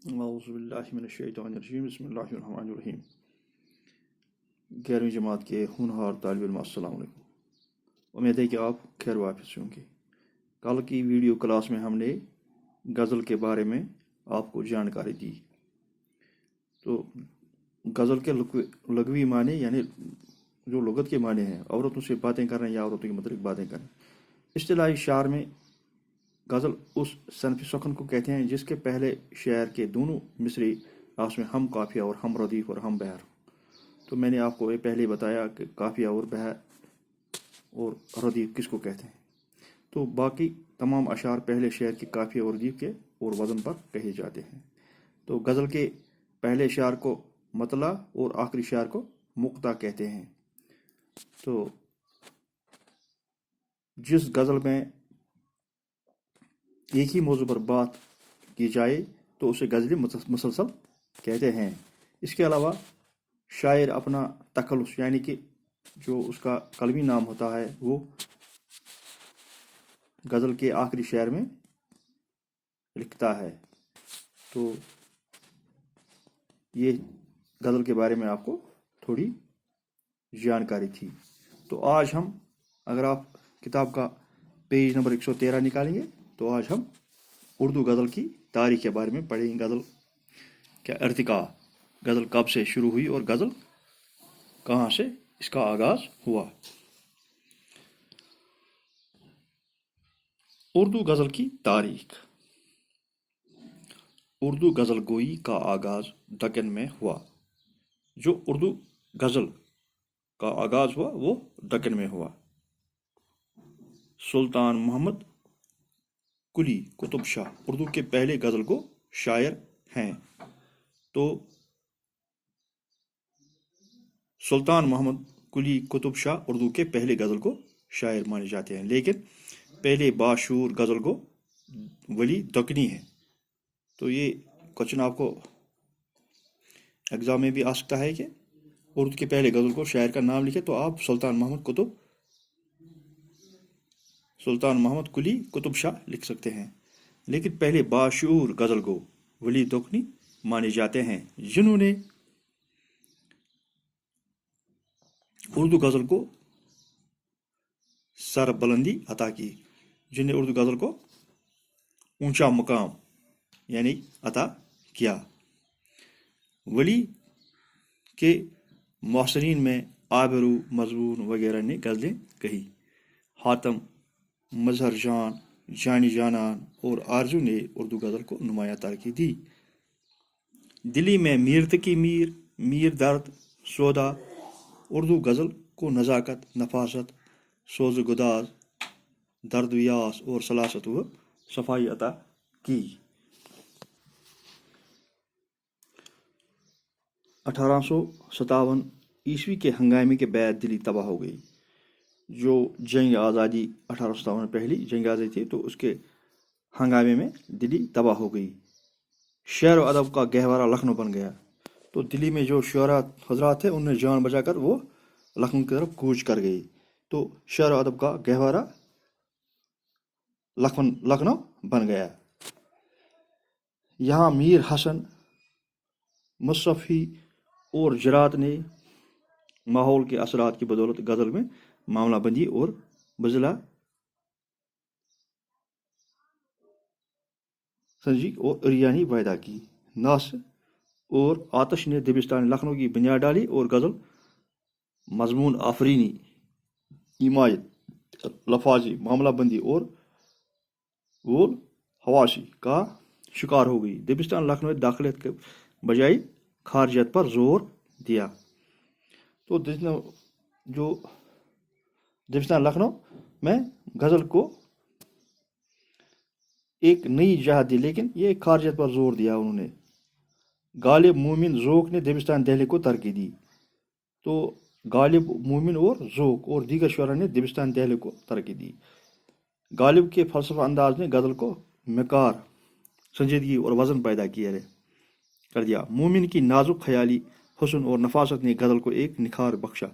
اعوذ باللہ من الشیطان الرجیم بسم اللہ الرحمن الرحیم 11ویں جماعت کے ہونہار طالب علم السلام علیکم۔ امید ہے کہ آپ خیر واپس ہوں گے۔ کل کی ویڈیو کلاس میں ہم نے غزل کے بارے میں آپ کو جانکاری دی۔ تو غزل کے لغوی معنی یعنی جو لغت کے معنی ہیں، عورتوں سے باتیں کرنا یا عورتوں کے متعلق باتیں کرنا۔ اصطلاحی شعر میں غزل اس صنف سخن کو کہتے ہیں جس کے پہلے شعر کے دونوں مصرے آپس میں ہم قافیہ اور ہم ردیف اور ہم بہر۔ تو میں نے آپ کو پہلے بتایا کہ قافیہ اور بہر اور ردیف کس کو کہتے ہیں۔ تو باقی تمام اشعار پہلے شعر کے قافیہ اور ردیف کے اور وزن پر کہے جاتے ہیں۔ تو غزل کے پہلے شعر کو مطلع اور آخری شعر کو مقطع کہتے ہیں۔ تو جس غزل میں ایک ہی موضوع پر بات کی جائے تو اسے غزل مسلسل کہتے ہیں۔ اس کے علاوہ شاعر اپنا تخلص یعنی کہ جو اس کا قلمی نام ہوتا ہے وہ غزل کے آخری شعر میں لکھتا ہے۔ تو یہ غزل کے بارے میں آپ کو تھوڑی جانکاری تھی۔ تو آج ہم اگر آپ کتاب کا پیج نمبر 113 نکالیں گے تو آج ہم اردو غزل کی تاریخ کے بارے میں پڑھیں گے۔ غزل کا ارتقاء، غزل کب سے شروع ہوئی اور غزل کہاں سے اس کا آغاز ہوا۔ اردو غزل کی تاریخ۔ اردو غزل گوئی کا آغاز دکن میں ہوا۔ جو اردو غزل کا آغاز ہوا وہ دکن میں ہوا۔ سلطان محمد قلی قطب شاہ اردو کے پہلے غزل کو شاعر ہیں۔ تو سلطان محمد قلی قطب شاہ اردو کے پہلے غزل کو شاعر مانے جاتے ہیں، لیکن پہلے باشعور غزل کو ولی دکنی ہے۔ تو یہ کوشچن آپ کو ایگزام میں بھی آ سکتا ہے کہ اردو کے پہلے غزل کو شاعر کا نام لکھے تو آپ سلطان محمد قلی قطب شاہ لکھ سکتے ہیں، لیکن پہلے باشعور غزل کو ولی دکنی مانے جاتے ہیں، جنہوں نے اردو غزل کو سر بلندی عطا کی، جن نے اردو غزل کو اونچا مقام یعنی عطا کیا۔ ولی کے محسنین میں آبرو، مضمون وغیرہ نے غزلیں کہی۔ حاتم، مظہر جان، جانی جانان اور آرزو نے اردو غزل کو نمایاں ترقی دی۔ دلی میں میر تقی میر، میر درد سودا اردو غزل کو نزاکت، نفاست، سوز گداز، درد ویاس اور سلاست و صفائی عطا کی۔ 1857 عیسوی کے ہنگامے کے بعد دلی تباہ ہو گئی۔ جو جنگ آزادی 1857 پہلی جنگ آزادی تھی تو اس کے ہنگامے میں دلی تباہ ہو گئی۔ شعر و ادب کا گہوارہ لکھنؤ بن گیا۔ تو دلی میں جو شعراء حضرات تھے ان نے جان بچا کر وہ لکھنؤ کی طرف کوچ کر گئی۔ تو شعر و ادب کا گہوارہ لکھنؤ بن گیا۔ یہاں میر حسن مصفی اور جرات نے ماحول کے اثرات کی بدولت غزل میں معاملہ بندی اور بزلہ سنجی اور اریانی پیدا کی۔ ناصر اور آتش نے دبستان لکھنؤ کی بنیاد ڈالی اور غزل مضمون آفرینی، ایمائیت، لفاظی معاملہ بندی اور وول حواسی کا شکار ہو گئی۔ دبستان لکھنؤ داخلیت کے بجائے خارجیت پر زور دیا۔ تو جو دبستان لکھنؤ میں غزل کو ایک نئی جہت دی، لیکن یہ خارجیت پر زور دیا انہوں نے۔ غالب مومن ذوق نے دبستان دہلی کو ترقی دی۔ تو غالب مومن اور ذوق اور دیگر شعراء نے دبستان دہلی کو ترقی دی۔ غالب کے فلسفہ انداز نے غزل کو مکار، سنجیدگی اور وزن پیدا کر دیا۔ مومن کی نازک خیالی، حسن اور نفاست نے غزل کو ایک نکھار بخشا۔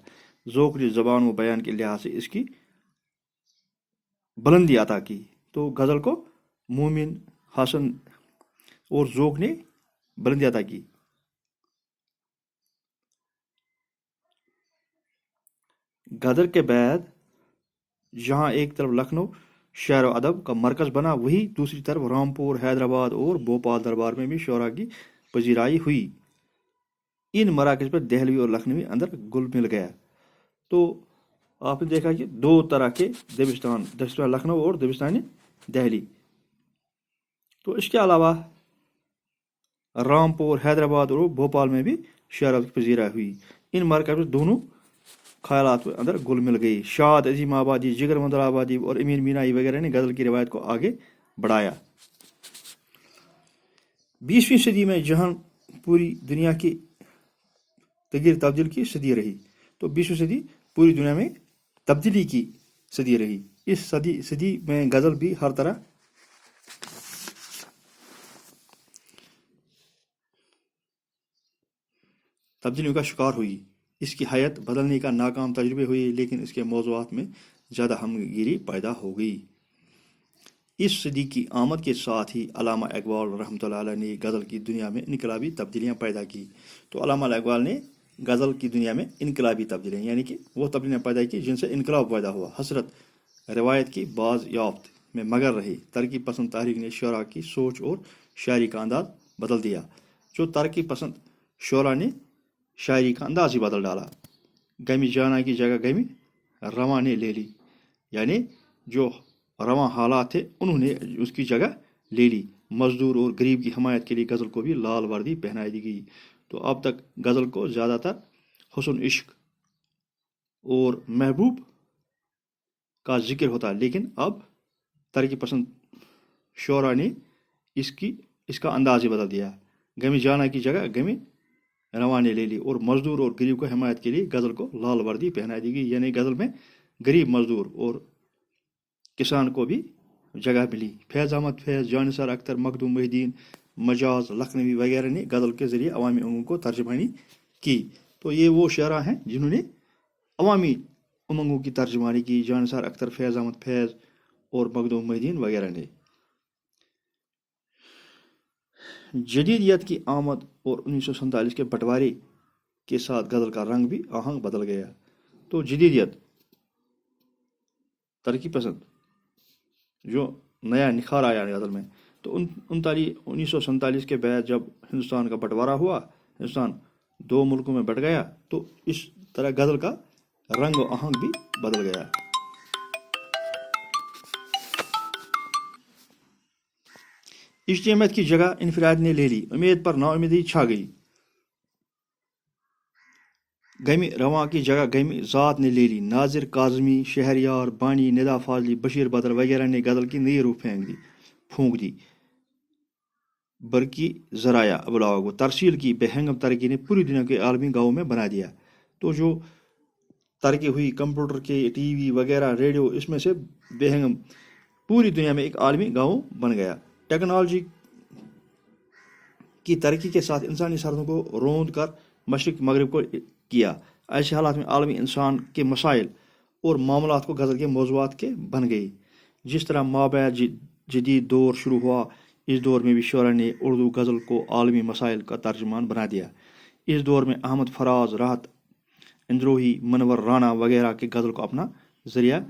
ذوق نے زبان و بیان کے لحاظ سے اس کی بلندی عطا کی۔ تو غزل کو مومن، حسن اور ذوق نے बुलंदी अता की। गदर के बाद जहाँ एक तरफ लखनऊ शेर व अदब का मरकज़ बना, वही दूसरी तरफ रामपुर, हैदराबाद और भोपाल दरबार में भी शोरा की पजीराई हुई। इन मराकज़ पर दहलवी और लखनवी अंदर गुल मिल गया। तो आपने देखा कि दो तरह के दबिस्तान, दबिस्तान लखनऊ और दबिस्तान दिल्ली। तो इसके अलावा रामपुर, हैदराबाद और भोपाल में भी शराब की पजीराई हुई। इन मरकज़ में दोनों ख्यालात के अंदर गुल मिल गई। शाद अजीम आबादी, जिगर मंदर आबादी और अमीर मीनाई वगैरह ने गज़ल की रवायत को आगे बढ़ाया। 20वीं सदी में जहां पूरी दुनिया की तगीर तब्दील की सदी रही, तो 20वीं सदी पूरी दुनिया में तब्दीली की सदी रही। इस सदी में गज़ल भी हर तरह तब्दीलियों का शिकार हुई। इसकी हैत बदलने का नाकाम तजुर्बे हुए, लेकिन इसके मौज़ूआत में ज़्यादा हमगिरी पैदा हो गई। इस सदी की आमद के साथ ही अल्लामा इकबाल रहमतुल्लाह अलैह ने गज़ल की दुनिया में इनकलाबी तब्दीलियाँ पैदा की। तो अल्लामा इकबाल ने गज़ल की दुनिया में इनकलाबी तब्दीलियाँ, यानी कि वो तब्दीलियाँ पैदा की जिनसे इनकलाब पैदा हुआ। हसरत रवायत की बाज याफ्त में मगर रही तरक्की पसंद तहरीक ने शोरा की सोच और शायरी का अंदाज बदल दिया। जो तरक्की पसंद शोरा ने शायरी का अंदाज ही बदल डाला। गमी जाना की जगह गमी रवा ने ले ली, यानी जो रवा हालात थे उन्होंने उसकी जगह ले ली। मजदूर और गरीब की हमायत के लिए गज़ल को भी लाल वर्दी पहनाई दी गई। तो अब तक गज़ल को ज़्यादातर हुस्न, इश्क और महबूब का जिक्र होता, लेकिन अब तरक्की पसंद शोरा ने इसका अंदाज ही बदल दिया। गमी जाना की जगह गमी रवा ने ले ली और मजदूर और गरीब को हिमायत के लिए गज़ल को लाल वर्दी पहनाई दी गई, यानी गज़ल में गरीब, मजदूर और किसान को भी जगह मिली। फैज़ अहमद फैज़, जानिसार अख्तर, मखदूम मोहिद्दीन, मजाज, लखनवी वगैरह ने गज़ल के ज़रिए अवामी उमंग को तर्जुमानी की। तो ये वो शायरा हैं जिन्होंने अवामी उमंगों की तर्जुमानी की, जानिसार अख्तर, फैज़ अहमद फैज़ और मखदूम मोहिद्दीन वगैरह ने। जदीदियत की आमद और 1947 के बंटवारे के साथ गज़ल का रंग भी आहंग बदल गया। तो जदीदियत, तरक्की पसंद, जो नया निखार आया गज़ल में, तो 1947 के बाद जब हिंदुस्तान का बंटवारा हुआ, हिंदुस्तान दो मुल्कों में बट गया, तो इस तरह गज़ल का रंग और आहंग भी बदल गया। इज्तिमात की जगह इनफराद ने ले ली, उम्मीद पर नाउम्मीदी छा गई। गमी रवा की जगह गमी ज़ात ने ले ली। नाजिर काज़मी, शहरयार, बानी, निदा फाजली, बशीर बदर वगैरह ने गज़ल की नई रूह फूंक दी। बरकी ज़राया अबलाग तरसील की बेहंगम तरक्की ने पूरी दुनिया के आलमी गाँव में बना दिया। तो जो तरक्की हुई कंप्यूटर के, टीवी वगैरह, रेडियो, इसमें से बेहंगम पूरी दुनिया में एक आलमी गाँव बन गया। टेक्नोलॉजी की तरक्की के साथ इंसानी सरहदों को रोंद कर मशरिक मगरब को किया। ऐसे हालात में आलमी इंसान के मसाइल और मामलात को गज़ल के मौज़ूआत के बन गई। जिस तरह माबैद जदीद दौर शुरू हुआ, इस दौर में भी शोरा ने उर्दू गज़ल को आलमी मसाइल का तर्जुमान बना दिया। इस दौर में अहमद फराज, राहत इंद्रोही, मनवर राना वगैरह के गज़ल को अपना ज़रिया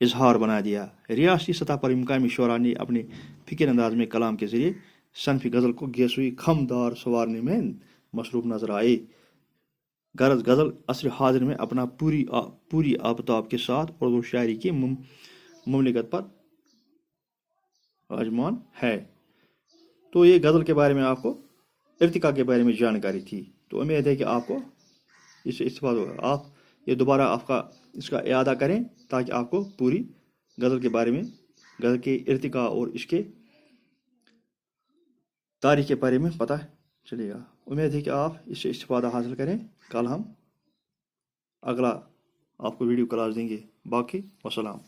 इजहार बना दिया। रियासती सतह पर मुकामी शोरा ने अपने फ़िक्र अंदाज में कलाम के ज़रिए सनफ़ी गज़ल को गेसुई खमदार संवारने में मसरूफ़ नजर आए। गरज गज़ल असर हाजिर में अपना पूरी आबताब के साथ उर्दू शायरी की मुमलिकत पर राजमान है। तो ये गज़ल के बारे में आपको इर्तिका के बारे में जानकारी थी। तो उम्मीद है कि आपको इससे इस्तेफादा होगा। आप ये दोबारा इसका इयादा करें ताकि आपको पूरी गज़ल के बारे में, गज़ल के इर्तिका और इसके तारीख के बारे में पता चलेगा। उम्मीद है कि आप इससे इस्तेफादा हासिल करें। कल हम अगला आपको वीडियो क्लास देंगे। बाकी वसलाम।